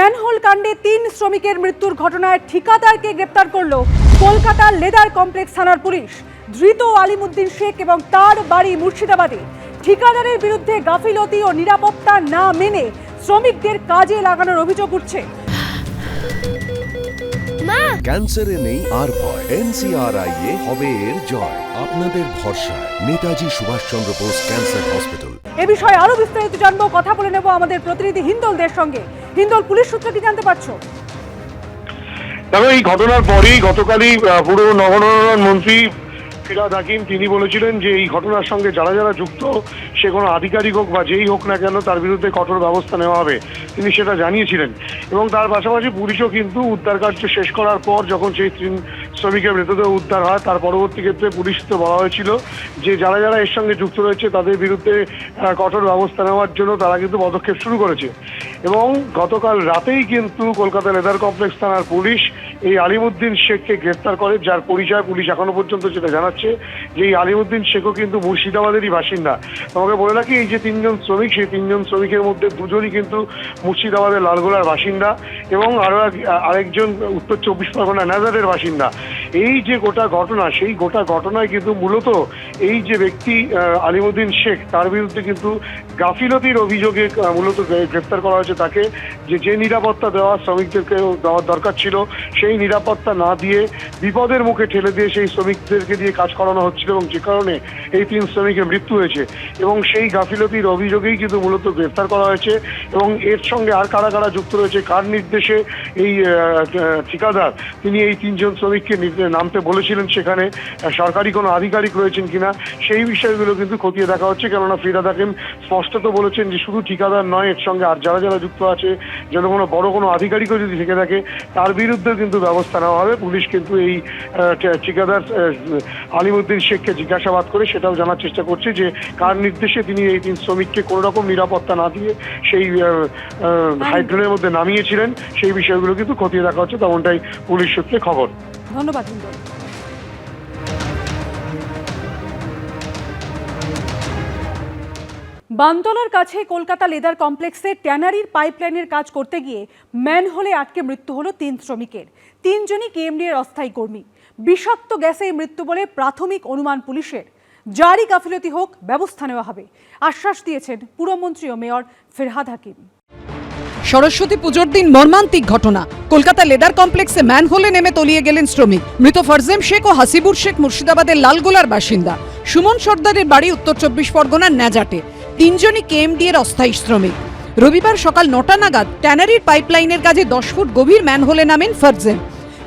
Manhole কাণ্ডে ৩ শ্রমিকের মৃত্যুর ঘটনায় ঠিকাদারকে গ্রেপ্তার করল কলকাতার লেদার কমপ্লেক্স থানার পুলিশ। ধৃত আলিমুদ্দিন শেখ এবং তার বাড়ি মুর্শিদাবাদে। ঠিকাদারের বিরুদ্ধে গাফিলতি ও নিরাপত্তা না মেনে শ্রমিকদের কাজে লাগানোর অভিযোগ উঠছে। ক্যান্সারে নেই আর ভয়, NCRI হবে এর জয়। আপনাদের ভরসা নেতাজি সুভাষচন্দ্র বোস ক্যান্সার হসপিটাল। এ বিষয়ে আরো বিস্তারিত জানবো, কথা বলে নেব আমাদের প্রতিনিধি হিন্দলদের সঙ্গে। হিন্দল, পুলিশ সূত্রে কি জানতে পারছো? তবে এই ঘটনার পরেই গতকালই পুর নগরোন্নয়ন মন্ত্রী ফিরহাদ হাকিম তিনি বলেছিলেন যে এই ঘটনার সঙ্গে যারা যারা যুক্ত, সে কোনো আধিকারিক হোক বা যেই হোক না কেন, তার বিরুদ্ধে কঠোর ব্যবস্থা নেওয়া হবে, তিনি সেটা জানিয়েছিলেন। এবং তার পাশাপাশি পুলিশও কিন্তু উদ্ধার কার্য শেষ করার পর যখন সেই ৩ শ্রমিকের মৃতদেহ উদ্ধার হয়, তার পরবর্তী ক্ষেত্রে পুলিশ তো বলা হয়েছিল যে যারা যারা এর সঙ্গে যুক্ত রয়েছে তাদের বিরুদ্ধে কঠোর ব্যবস্থা নেওয়ার জন্য তারা কিন্তু পদক্ষেপ শুরু করেছে। এবং গতকাল রাতেই কিন্তু কলকাতা লেদার কমপ্লেক্স থানার পুলিশ এই আলিমুদ্দিন শেখকে গ্রেপ্তার করে, যার পরিচয় পুলিশ এখনো পর্যন্ত যেটা জানাচ্ছে যে এই আলিমুদ্দিন শেখও কিন্তু মুর্শিদাবাদেরই বাসিন্দা। তোমাকে বলে রাখি, এই যে ৩ জন শ্রমিক, সেই ৩ জন শ্রমিকের মধ্যে 2 জনই কিন্তু মুর্শিদাবাদের লালগোলার বাসিন্দা এবং আরেকজন উত্তর ২৪ পরগনা নাজারের বাসিন্দা। এই যে গোটা ঘটনা, সেই গোটা ঘটনায় কিন্তু মূলত এই যে ব্যক্তি আলিমুদ্দিন শেখ, তার বিরুদ্ধে কিন্তু গাফিলতির অভিযোগে মূলত গ্রেপ্তার করা হয়েছে তাকে। যে নিরাপত্তা দেওয়া শ্রমিকদেরকে দেওয়ার দরকার ছিল, সেই নিরাপত্তা না দিয়ে বিপদের মুখে ঠেলে দিয়ে সেই শ্রমিকদেরকে দিয়ে কাজ করানো হচ্ছিল এবং যে কারণে এই ৩ শ্রমিকের মৃত্যু হয়েছে। এবং সেই গাফিলতির অভিযোগেই কিন্তু মূলত গ্রেপ্তার করা হয়েছে। এবং এর সঙ্গে আর কারা কারা যুক্ত রয়েছে, কার নির্দেশে এই ঠিকাদার তিনি এই ৩ জন শ্রমিককে নামতে বলেছিলেন, সেখানে সরকারি কোনো আধিকারিক রয়েছেন কিনা, সেই বিষয়গুলো কিন্তু খতিয়ে দেখা হচ্ছে। কেননা ফিরহাদ হাকিম স্পষ্টত বলেছেন যে শুধু ঠিকাদার নয়, এর সঙ্গে আর যারা যারা যুক্ত আছে, যেন কোনো বড় কোনো আধিকারিকও যদি থেকে থাকে তার বিরুদ্ধেও কিন্তু ব্যবস্থা নেওয়া হবে। পুলিশ কিন্তু এই ঠিকাদার আলিমুদ্দিন শেখকে জিজ্ঞাসাবাদ করে সেটাও জানার চেষ্টা করছে যে কার নির্দেশে তিনি এই ৩ শ্রমিককে কোনো রকম নিরাপত্তা না দিয়ে সেই হাইড্রোনের মধ্যে নামিয়েছিলেন, সেই বিষয়গুলো কিন্তু খতিয়ে দেখা হচ্ছে, তেমনটাই পুলিশ সূত্রে খবর। ধন্যবাদ হিন্দল। বানতলার কাছে কলকাতা লেদার কমপ্লেক্সে ট্যানারির পাইপলাইনের কাজ করতে গিয়ে ম্যানহোলে আটকে মৃত্যু হলো ৩ শ্রমিকের। ৩ জনই কেএমডি এর অস্থায়ী কর্মী। বিষাক্ত গ্যাসে মৃত্যু বলে প্রাথমিক অনুমান পুলিশের। জারি গাফিলতি হোক, ব্যবস্থা নেওয়া হবে, আশ্বাস দিয়েছেন পুরমন্ত্রী ও মেয়র ফিরহাদ হাকিম। সরস্বতী পুজোর দিন মর্মান্তিক ঘটনা। কলকাতা লেদার কমপ্লেক্সে ম্যানহোলে নেমে তলিয়ে গেলেন শ্রমিক। মৃত ফারজেম শেখ ও হাসিবুর শেখ মুর্শিদাবাদের লালগোলার বাসিন্দা। সুমন সর্দারের বাড়ি উত্তর ২৪ পরগনার ন্যাজাটে। ৩ জনই কেএমডি এর অস্থায়ী শ্রমিক। রবিবার সকাল ৯টা নাগাদ ট্যানারির পাইপলাইনের কাজে ১০ ফুট গভীর ম্যানহোলে নামেন ফারজেম।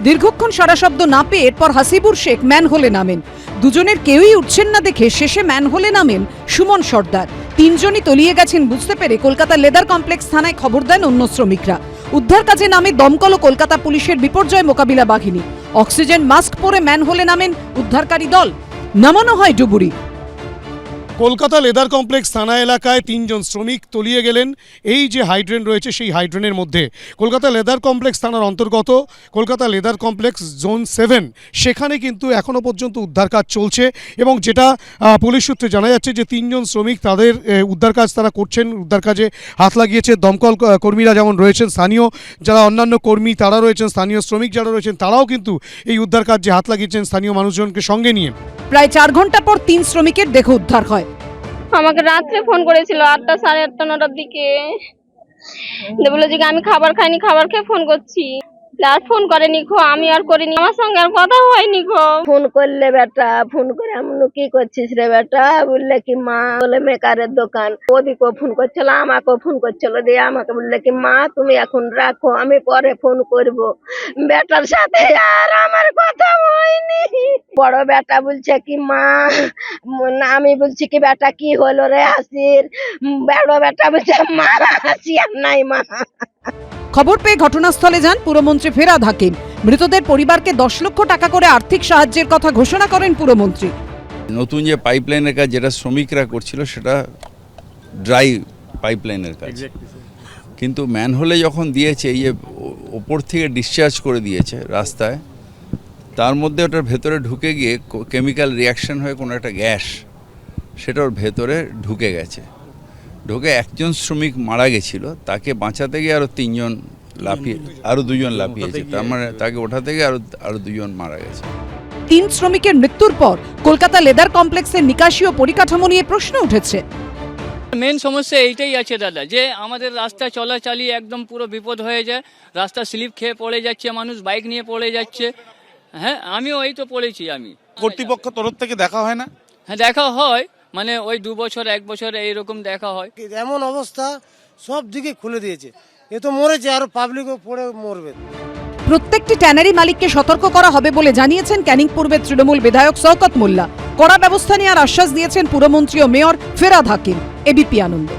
দীর্ঘক্ষণ সারা শব্দ না পেয়ে এরপর হাসিবুর শেখ ম্যানহোলে নামেন। দুজনের কেউই উঠছেন না দেখে শেষে ম্যানহোলে নামেন সুমন সর্দার। ৩ জনই তলিয়ে গেছেন বুঝতে পেরে কলকাতা লেদার কমপ্লেক্স থানায় খবর দেন অন্য শ্রমিকরা। উদ্ধার কাজে নামে দমকল ও কলকাতা পুলিশের বিপর্যয় মোকাবিলা বাহিনী। অক্সিজেন মাস্ক পরে ম্যানহোলে নামেন উদ্ধারকারী দল। নামানো হয় ডুবুরি। কলকাতা লেদার কমপ্লেক্স থানা এলাকায় ৩ জন শ্রমিক তলিয়ে গেলেন এই যে হাইড্রেন রয়েছে সেই হাইড্রেনের মধ্যে। কলকাতা লেদার কমপ্লেক্স থানার অন্তর্গত কলকাতা লেদার কমপ্লেক্স জোন 7, সেখানে কিন্তু এখনও পর্যন্ত উদ্ধার কাজ চলছে। এবং যেটা পুলিশ সূত্রে জানা যাচ্ছে যে ৩ জন শ্রমিক তাদের উদ্ধার কাজ তারা করছেন। উদ্ধার কাজে হাত লাগিয়েছে দমকল কর্মীরা, যেমন রয়েছেন স্থানীয় যারা অন্যান্য কর্মী তারা রয়েছেন, স্থানীয় শ্রমিক যারা রয়েছেন তারাও কিন্তু এই উদ্ধার কাজে হাত লাগিয়েছেন স্থানীয় মানুষজনকে সঙ্গে নিয়ে। প্রায় 4 ঘন্টা পর 3 শ্রমিকের দেহ উদ্ধার হয়। আমাকে রাত্রে ফোন করেছিল 8টা, 8:30, 9টার দিকে। বলে যে আমি খাবার খাইনি, খাবার খেয়ে ফোন করছি। আর ফোন করেনি খো, আমি আর করিনি, আমার সঙ্গে আর কথা হয়নি খো। ফোন করলে বেটা, ফোন করে আমি কি করছিস রে বেটা, বললে কি মা বলে মেকারের দোকান। ওদিকেও ফোন করছিল, আমাকেও ফোন করছিল, দিয়ে আমাকে বললে কি মা তুমি এখন রাখো, আমি পরে ফোন করব। বেটার সাথে আর আমার কথা হয়নি। বড় বেটা বলছে কি মা, আমি বলছি কি বেটা কি হলো রে হাসির। বড় বেটা বলছে মা হাসি আর নাই মা। খবর পেয়ে ঘটনাস্থলে যান পুরমন্ত্রী ফিরহাদ হাকিম। মৃতদের পরিবারকে 10 লক্ষ টাকা করে আর্থিক সাহায্যের কথা ঘোষণা করেন পুরমন্ত্রী। নতুন যে পাইপলাইনের কাজ যেটা শ্রমিকরা করছিল সেটা ড্রাই পাইপলাইনের কাজ, কিন্তু ম্যানহোলে যখন দিয়েছে এই যে ওপর থেকে ডিসচার্জ করে দিয়েছে রাস্তায়, তার মধ্যে ওটার ভেতরে ঢুকে গিয়ে কেমিক্যাল রিয়াকশন হয়ে কোনো একটা গ্যাস সেটা ওর ভেতরে ঢুকে গেছে। ঢুকে একজন শ্রমিক মারা গেছিল, তাকে বাঁচাতে গিয়ে আরও 3 জন আরো দুজন লাফিয়েছে, তার মানে তাকে ওঠা থেকে আরো দুজন মারা গেছে। 3 শ্রমিকের মৃত্যুর পর কলকাতা লেদার কমপ্লেক্সের নিকাশি ও পরিকাঠামো নিয়ে প্রশ্ন উঠেছে। মেন সমস্যা এইটাই আছে দাদা, যে আমাদের রাস্তা চলাচলই একদম পুরো বিপদ হয়ে যায়, রাস্তা স্লিপ খেয়ে পড়ে যাচ্ছে, মানুষ বাইক নিয়ে পড়ে যাচ্ছে। হ্যাঁ, আমিও এই তো পড়েছি। আমি কর্তৃপক্ষ তরফ থেকে দেখা হয় না? হ্যাঁ, দেখা হয়, মানে ওই 2 বছর 1 বছর এইরকম দেখা হয়। এমন অবস্থা, সব দিকে খুলে দিয়েছে, এ তো মরেছে, আরো পাবলিকও পড়ে মরবে। প্রত্যেকটি ট্যানারি মালিককে সতর্ক করা হবে বলে জানিয়েছেন ক্যানিং পূর্বের তৃণমূল বিধায়ক শওকত মোল্লা। কড়া ব্যবস্থা নেওয়ার আশ্বাস দিয়েছেন পুরমন্ত্রী ও মেয়র ফেরাদ হাকিম। এবিপি আনন্দ।